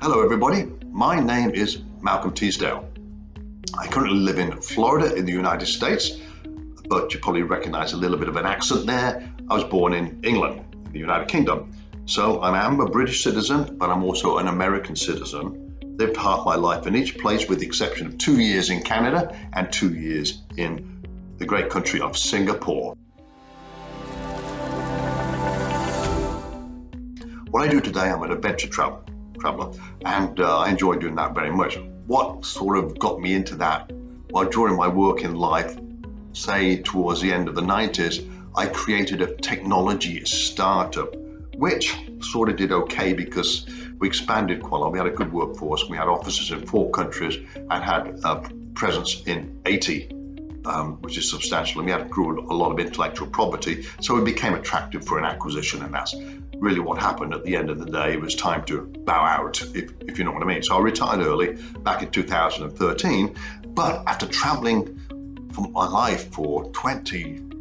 Hello everybody, my name is Malcolm Teasdale. I currently live in Florida in the United States, but you probably recognize a little bit of an accent there. I was born in England, in the United Kingdom. So I am a British citizen, but I'm also an American citizen. Lived half my life in each place with the exception of 2 years in Canada and 2 years in the great country of Singapore. What I do today, I'm an adventure traveler, and I enjoy doing that very much. What sort of got me into that? Well, during my working life, say towards the end of the 90s, I created a technology startup, which sort of did okay because we expanded quite a lot. We had a good workforce. We had offices in 4 countries and had a presence in 80, which is substantial. And we had grew a lot of intellectual property, so it became attractive for an acquisition, and that's really what happened. At the end of the day, it was time to bow out, if you know what I mean. So I retired early back in 2013, but after traveling for my life for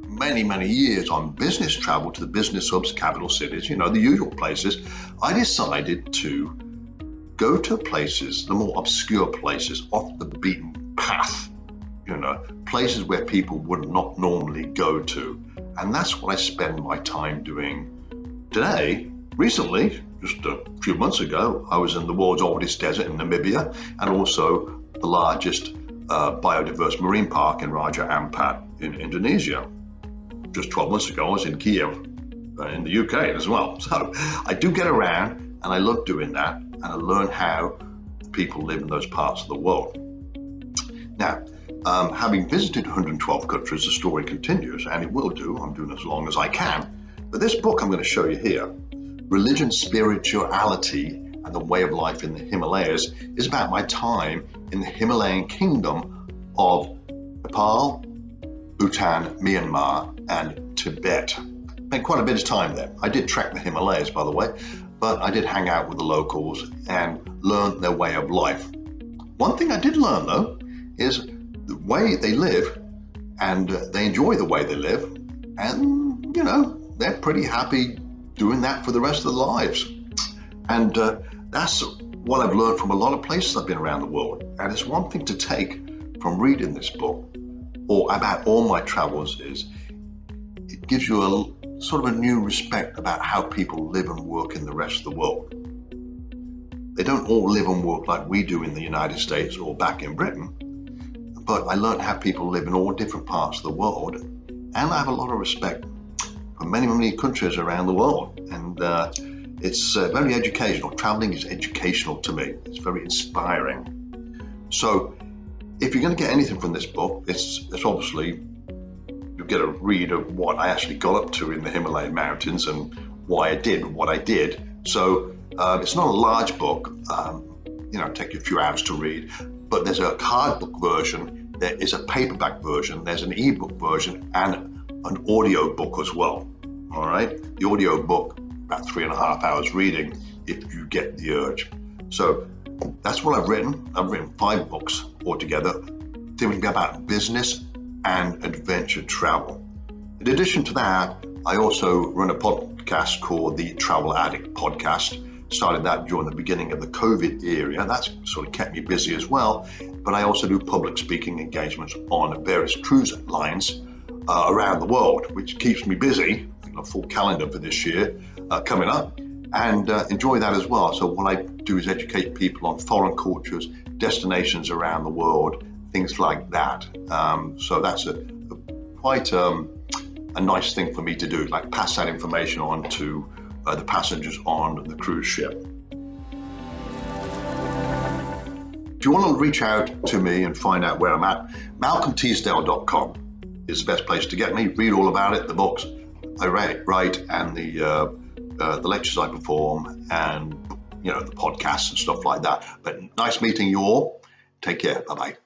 many years on business travel to the business hubs, capital cities, the usual places, I decided to go to places, the more obscure places, off the beaten path, places where people would not normally go to. And that's what I spend my time doing today. Recently, just a few months ago, I was in the world's oldest desert in Namibia and also the largest biodiverse marine park in Raja Ampat in Indonesia. Just 12 months ago, I was in Kiev in the UK as well. So I do get around and I love doing that, and I learn how people live in those parts of the world. Now, having visited 112 countries, the story continues, and it will do. I'm doing as long as I can. But this book I'm going to show you here, Religion, Spirituality, and the Way of Life in the Himalayas, is about my time in the Himalayan kingdom of Nepal, Bhutan, Myanmar, and Tibet. Spent quite a bit of time there. I did trek the Himalayas, by the way, but I did hang out with the locals and learn their way of life. One thing I did learn, though, is the way they live, and they enjoy the way they live, and, they're pretty happy doing that for the rest of their lives. And that's what I've learned from a lot of places I've been around the world. And it's one thing to take from reading this book, or about all my travels, is it gives you a sort of a new respect about how people live and work in the rest of the world. They don't all live and work like we do in the United States or back in Britain, but I learned how people live in all different parts of the world, and I have a lot of respect for many countries around the world. And it's very educational. Traveling is educational to me. It's very inspiring. So if you're going to get anything from this book, it's obviously you'll get a read of what I actually got up to in the Himalayan mountains and why I did what I did. So it's not a large book, take you a few hours to read, but there's a card book version, there is a paperback version, there's an ebook version, and an audio book as well. All right, the audio book, about 3.5 hours reading if you get the urge. So that's what I've written. I've written 5 books altogether, typically about business and adventure travel. In addition to that, I also run a podcast called the Travel Addict Podcast. Started that during the beginning of the COVID era. That's sort of kept me busy as well. But I also do public speaking engagements on various cruise lines around the world, which keeps me busy. A full calendar for this year coming up, and enjoy that as well. So what I do is educate people on foreign cultures, destinations around the world, things like that. So that's quite a nice thing for me to do, like pass that information on to the passengers on the cruise ship. If you want to reach out to me and find out where I'm at, malcolmteasdale.com is the best place to get me. Read all about it, the books I write, and the lectures I perform, and the podcasts and stuff like that. But nice meeting you all. Take care. Bye-bye.